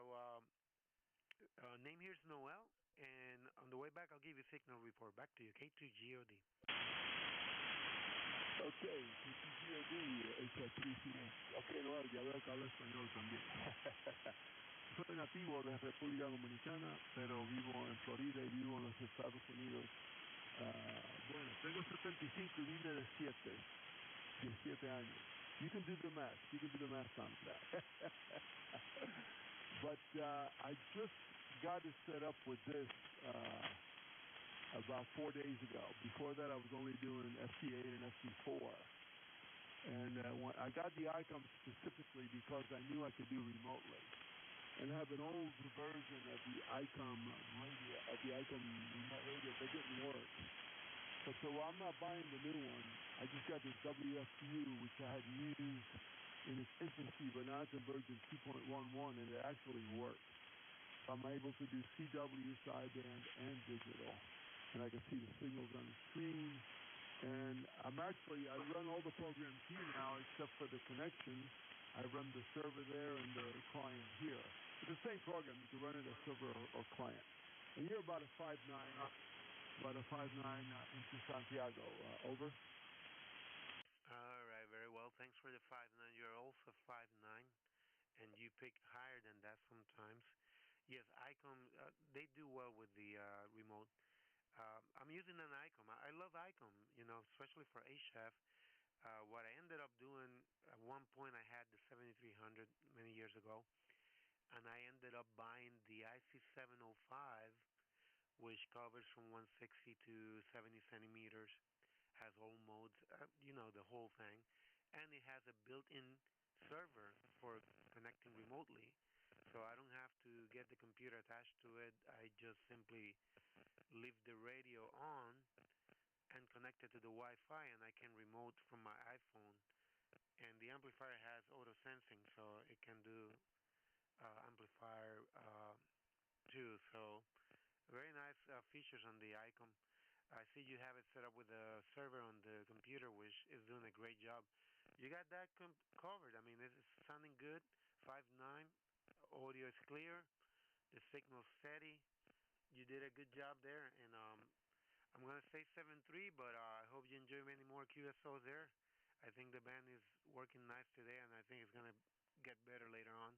name here is Noel, and on the way back, I'll give you a signal report. Back to you, K2GOD. Okay, K2GOD, H3CS. Okay, Noel, ya veo que habla español también. Soy nativo de República Dominicana, pero vivo en Florida y vivo en los Estados Unidos. Bueno, tengo 75 y vine de 17 años. You can do the math. You can do the math on that. But I just got it set up with this about 4 days ago. Before that, I was only doing FT8 and FT4. And when I got the ICOM specifically because I knew I could do remotely. And I have an old version of the ICOM radio, remote radio that didn't work. But so I'm not buying the new one. I just got this WFU, which I had used in its infancy, but now it's in version 2.11, and it actually works. So I'm able to do CW, sideband, and digital. And I can see the signals on the screen. And I run all the programs here now except for the connections. I run the server there and the client here. It's the same program. You can run it as server or client. And you're about a 5'9", about a 5'9" into Santiago. Over. All right, very well. Thanks for the 5'9". You're also 5'9", and you pick higher than that sometimes. Yes, ICOM, they do well with the remote. I'm using an ICOM. I love ICOM, especially for HF. What I ended up doing, at one point I had the 7300 many years ago, and I ended up buying the IC705, which covers from 160 to 70 centimeters, has all modes, the whole thing, and it has a built-in server for connecting remotely, so I don't have to get the computer attached to it. I just simply leave the radio on and connect it to the Wi-Fi, and I can remote from my iPhone. And the amplifier has auto sensing, so it can do amplifier too. So very nice features on the ICOM. I see you have it set up with a server on the computer, which is doing a great job. You got that covered. I mean, it's sounding good. 5'9", audio is clear, the signal's steady. You did a good job there, and I'm going to say 7.3, but I hope you enjoy many more QSOs there. I think the band is working nice today, and I think it's going to get better later on.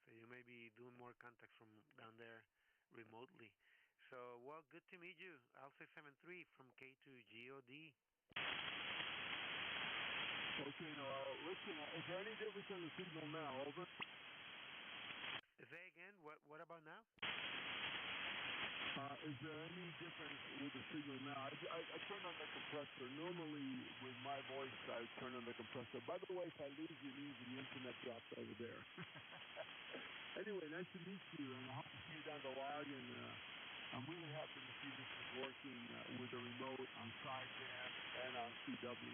So you may be doing more contacts from down there remotely. So, well, good to meet you. I'll say 7.3 from K2GOD. Okay, listen, is there any difference in the signal now? Over. Say again, what about now? Is there any difference with the signal now? I turn on the compressor. Normally, with my voice, I turn on the compressor. By the way, if I lose you, means the internet dropped over there. Anyway, nice to meet you, and I hope to see you down the log. And I'm really happy to see this is working with the remote on SideJam and on CW.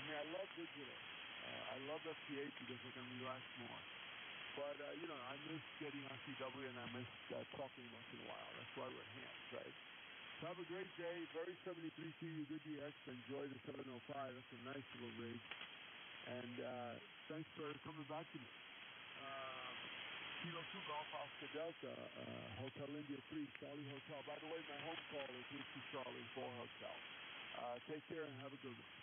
I love digital. I love FPH because I can relax more. But, I miss getting on CW, and I miss talking once in a while. That's why we're hands, right? So have a great day. Very 73 CU, good DX. Enjoy the 705. That's a nice little rig. And thanks for coming back to me. Kilo 2 Golf Oscar Delta, Hotel India 3, Charlie Hotel. By the way, my home call is Whiskey Charlie 4 Hotel. Take care and have a good one.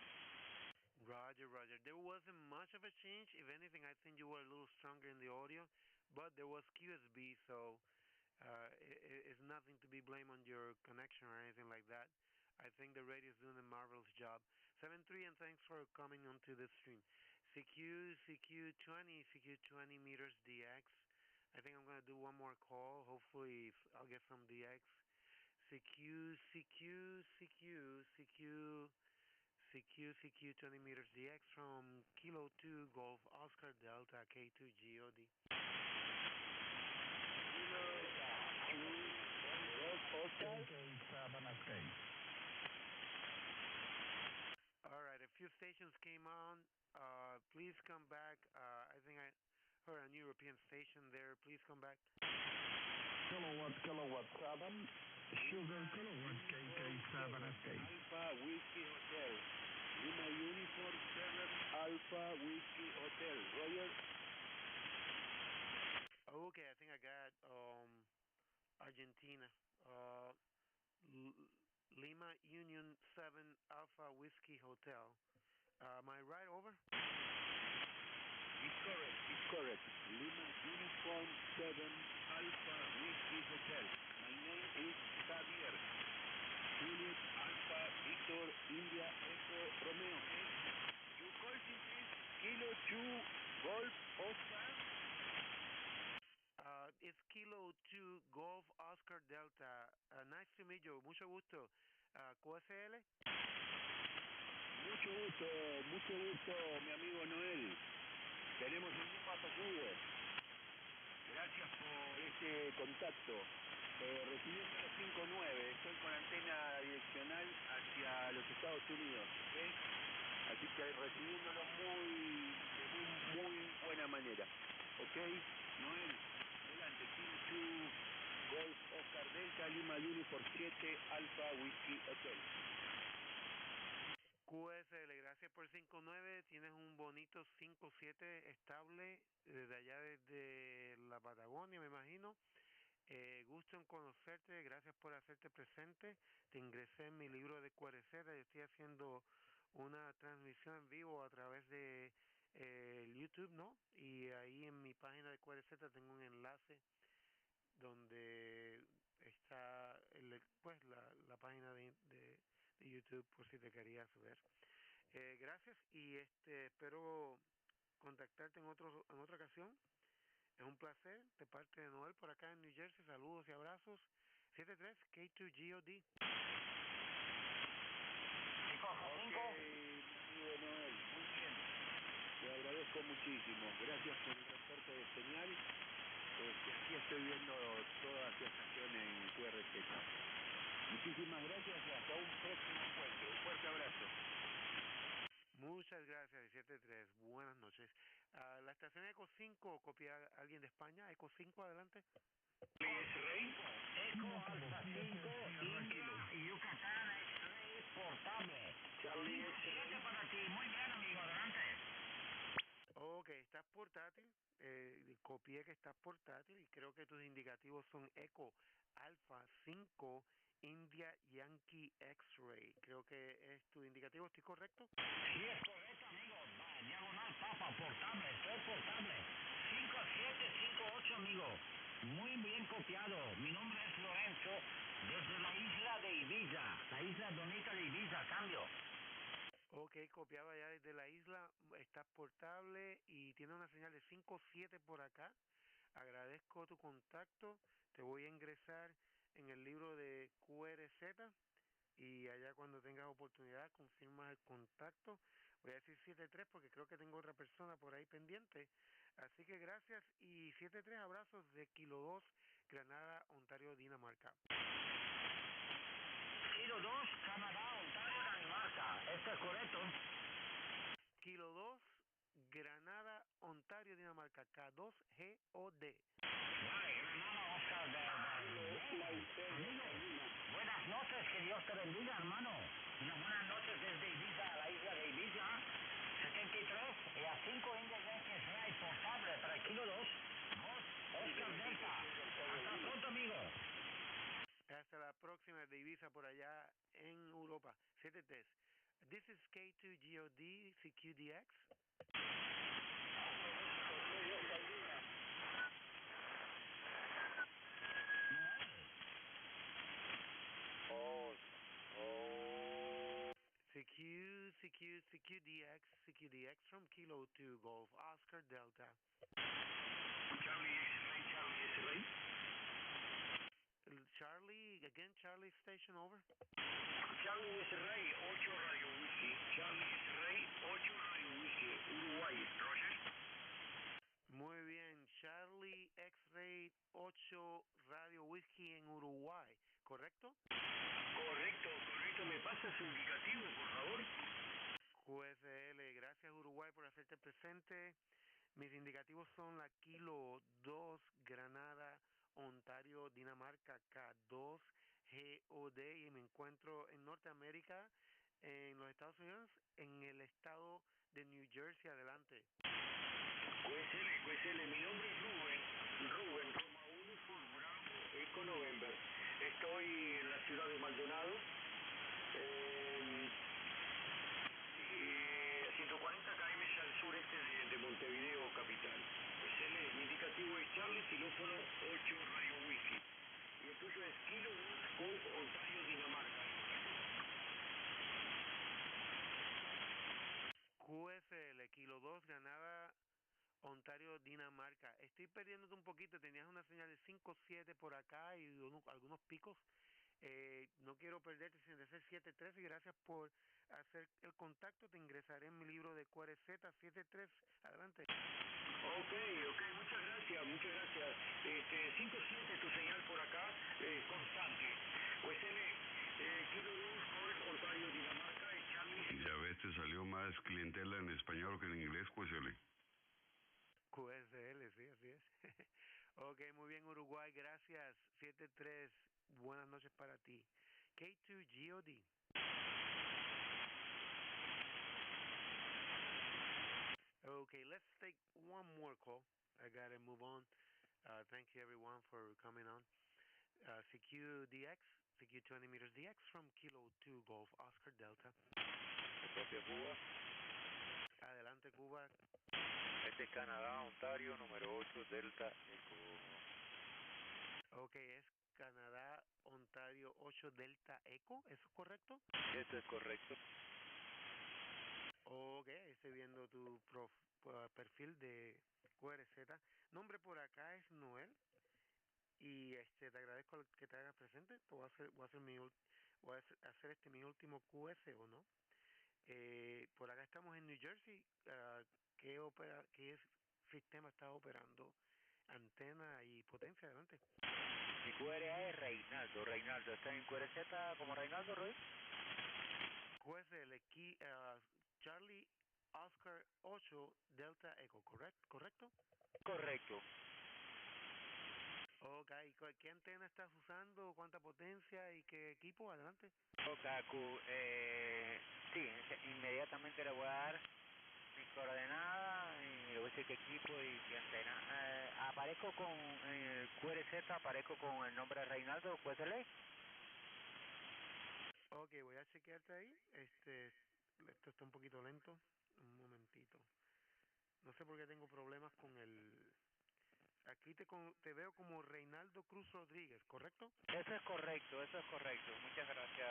Roger. There wasn't much of a change. If anything, I think you were a little stronger in the audio, but there was QSB, so it's nothing to be blamed on your connection or anything like that. I think the radio is doing a marvelous job. 7.3, and thanks for coming onto the stream. CQ20 meters DX. I think I'm going to do one more call. Hopefully I'll get some DX. CQ 20 meters DX from Kilo 2 Golf Oscar Delta K2GOD. Kilo 2 Golf Oscar. All right, a few stations came on. Please come back. I think I heard an European station there. Please come back. Kilowatt 7. Sugar Kilowatt KK7 Escape. Alpha Whiskey Hotel. Lima Uniform 7 Alpha Whiskey Hotel. Roger. Okay, I think I got Argentina. Lima Union 7 Alpha Whiskey Hotel. Am I right? Over? It's correct. Lima Uniform 7 Alpha Whiskey Hotel. My name is Javier. Juliet Alpha Victor India Echo Romeo. You call this Kilo 2 Golf Oscar? It's Kilo 2 Golf Oscar Delta. Nice to meet you. Mucho gusto. QSL? Mucho gusto, mi amigo Noel. Tenemos el mismo apellido. Gracias por este contacto. Recibiendo la 59, estoy con antena direccional hacia los Estados Unidos, ¿ok? Así que recibiéndolo de muy buena manera, ¿ok? Noel, adelante, Kilo 2 Golf Oscar Delta Lima Uniform 7 Alpha Whiskey Hotel. QSL, gracias por 59. Tienes un bonito 57 estable desde allá desde la Patagonia, me imagino. Gusto en conocerte, gracias por hacerte presente. Te ingresé en mi libro de QRZ. Yo estoy haciendo una transmisión en vivo a través de el YouTube, ¿no? Y ahí en mi página de QRZ tengo un enlace donde está pues la página de YouTube por si te querías ver. Gracias y espero contactarte en otra ocasión. Es un placer de parte de Noel por acá en New Jersey. Saludos y abrazos. 73 K2GOD. Ok, mi amigo Noel, muy bien. Te agradezco muchísimo. Gracias por el reporte de señal. Aquí estoy viendo toda la estación en QRZ. Muchísimas gracias y hasta un próximo encuentro. Un fuerte abrazo. Muchas gracias, 73. Buenas noches. La estación Eco 5, copia alguien de España. Eco 5, adelante. X-Ray, Eco Alfa 5, India, Yucatán, X-Ray portable. Charlie X-Ray para ti. Muy bien, amigo, adelante. Ok, estás portátil. Copié que estás portátil y creo que tus indicativos son Eco Alfa 5, India Yankee X-Ray. Creo que es tu indicativo, ¿estoy correcto? Sí, es correcto, amigo. Diagonal Papa, portable, estoy portable. 5758, amigo. Muy bien copiado. Mi nombre es Lorenzo, desde la isla de Ibiza, la isla bonita de Ibiza, cambio. Ok, copiado ya desde la isla, estás portable y tiene una señal de 5.7 por acá. Agradezco tu contacto, te voy a ingresar en el libro de QRZ y allá cuando tengas oportunidad confirmas el contacto. Voy a decir 7.3 porque creo que tengo otra persona por ahí pendiente. Así que gracias y 7.3 abrazos de Kilo 2, Granada, Ontario, Dinamarca. Kilo 2, Canadá, Ontario, Dinamarca. ¿Esto es correcto? Kilo 2, Granada, Ontario, Dinamarca, K2GOD. Vale, Granada, Oscar amigo, buenas noches, que Dios te bendiga, hermano. Unas buenas noches desde Ibiza, la isla de Ibiza. 73 y a 5 India Yankees Ray portable para el Kilo 2. Oscar Delta. Hasta pronto, amigo. Hasta la próxima de Ibiza por allá en Europa. 73. This is K2GOD CQDX. CQDX from Kilo 2 Golf Oscar Delta. Charlie X-Ray. Charlie Station over. Charlie X-Ray, 8 Radio Whisky. Charlie X-Ray, 8 Radio Whisky. Uruguay. Roger. Muy bien, Charlie X-Ray 8 Radio Whisky en Uruguay, ¿correcto? Correcto. ¿Me pasa su indicativo, por favor? QSL, gracias Uruguay por hacerte presente. Mis indicativos son la Kilo 2, Granada, Ontario, Dinamarca, K2GOD y me encuentro en Norteamérica, en los Estados Unidos, en el estado de New Jersey. Adelante. QSL, mi nombre es Rubén, Roma 1 Full Bravo, Eco November. Estoy en la ciudad de Maldonado, 140 km al sureste de Montevideo, capital. QSL, mi indicativo es Charlie, teléfono 8 Radio Whisky. Y el tuyo es Kilo 2 Golf, Ontario, Dinamarca. QSL, Kilo 2, Granada, Ontario, Dinamarca. Estoy perdiéndote un poquito, tenías una señal de 5.7 por acá y algunos picos. No quiero perderte sin decir 7.3 y gracias por hacer el contacto. Te ingresaré en mi libro de QRZ 7.3. Adelante. Ok, muchas gracias. 5.7 tu señal por acá, constante. Pues Kilo 2 Golf, Ontario, Dinamarca, Charlie. Ya ves, te salió más clientela en español que en inglés, pues, QSL, sí, así es. Ok, muy bien, Uruguay, gracias. 7.3, buenas noches para ti. K2GOD. Okay, let's take one more call. I gotta move on. Thank you everyone for coming on. CQ-DX, CQ 20 meters DX from Kilo 2 Golf Oscar Delta. Copia Cuba. Adelante Cuba. Este es Canadá, Ontario, número 8, Delta Eco. Ok, es Canadá, Ontario 8 Delta Eco, ¿eso es correcto? Eso es correcto. Ok, estoy viendo tu perfil de QRZ. Nombre por acá es Noel. Y te agradezco que te hagas presente. Voy a hacer mi último QS, ¿o no? Por acá estamos en New Jersey. ¿Qué sistema está operando? Antena y potencia, adelante. Mi QRA es Reinaldo. Reinaldo, ¿está en QRZ como Reinaldo, Ruiz? QSL, Charlie Oscar 8 Delta Echo, ¿correcto? Correcto. Ok, ¿qué antena estás usando? ¿Cuánta potencia y qué equipo? Adelante. Otaku, sí, inmediatamente le voy a dar mis coordenadas y le voy a decir qué equipo y qué antena. Aparezco con QRZ, aparezco con el nombre de Reinaldo, QSL. Ok, voy a chequearte ahí. Esto está un poquito lento. Un momentito. No sé por qué tengo problemas con el... Aquí te veo como Reinaldo Cruz Rodríguez, ¿correcto? Eso es correcto, eso es correcto. Muchas gracias.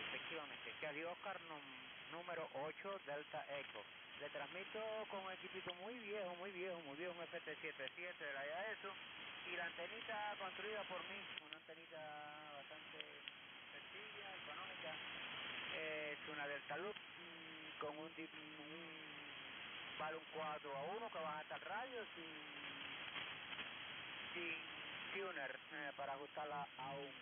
Efectivamente, Charlie Oscar número 8 Delta Echo. Le transmito con un equipito muy viejo, un FT77 de la ESO. Y la antenita construida por mí, una antenita bastante sencilla, económica. Es una Delta Loop con un balón 4-1 que baja hasta el radio sin tuner para ajustarla a un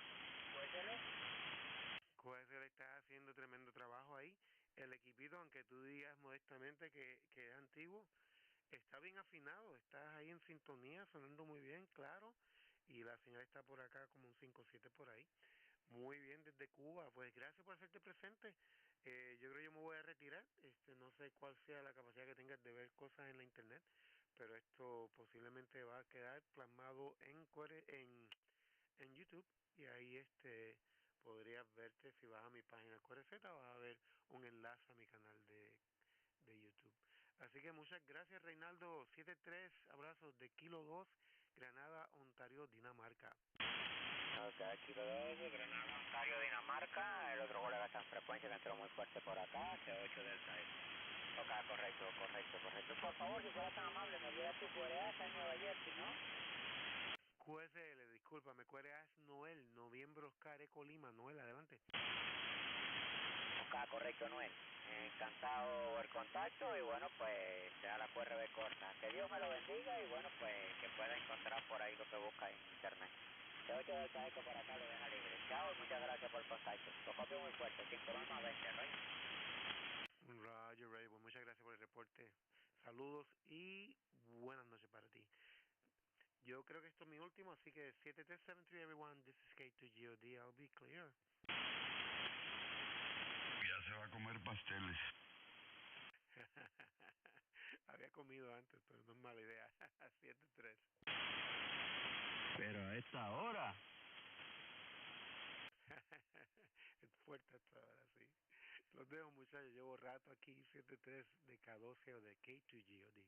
QSL está haciendo tremendo trabajo ahí. El equipito, aunque tú digas modestamente que es antiguo, está bien afinado, estás ahí en sintonía, sonando muy bien, claro, y la señal está por acá como un 5-7 por ahí. Muy bien, desde Cuba. Pues gracias por hacerte presente. Yo creo que yo me voy a retirar. No sé cuál sea la capacidad que tengas de ver cosas en la internet, pero esto posiblemente va a quedar plasmado en YouTube, y ahí podrías verte. Si vas a mi página QRZ, vas a ver un enlace a mi canal de YouTube. Así que muchas gracias, Reinaldo. 73 abrazos de Kilo 2, Granada, Ontario, Dinamarca. Ok, Kilo 2, Granada, Ontario, Dinamarca. El otro colega está en frecuencia que entró muy fuerte por acá, C8 Delta X. Ok, correcto. Por favor, si fuera tan amable, me olvida tu QRA, está en Nueva Jersey, ¿no? QSL, discúlpame, QRA es Noel, Noviembre Oscar Eco Lima. Noel, adelante. Ok, correcto, Noel. Encantado del contacto y bueno, pues sea la QRB corta. Que Dios me lo bendiga y bueno, pues que pueda encontrar por ahí lo que busca en internet. C8 Delta Eco por acá lo deja libre. Chao, muchas gracias por el contacto. Lo copio muy fuerte, 5 más 20, ¿no? Roger, Ray, pues muchas gracias por el reporte. Saludos y buenas noches para ti. Yo creo que esto es mi último, así que 7373 everyone, this is K2GOD, I'll be clear. Ya se va a comer pasteles. Había comido antes, pero no es mala idea. 73. Pero a esta hora. Es fuerte hasta ahora, sí. Los dejo, muchachos. Llevo rato aquí, 73 de K12 o de K2GOD.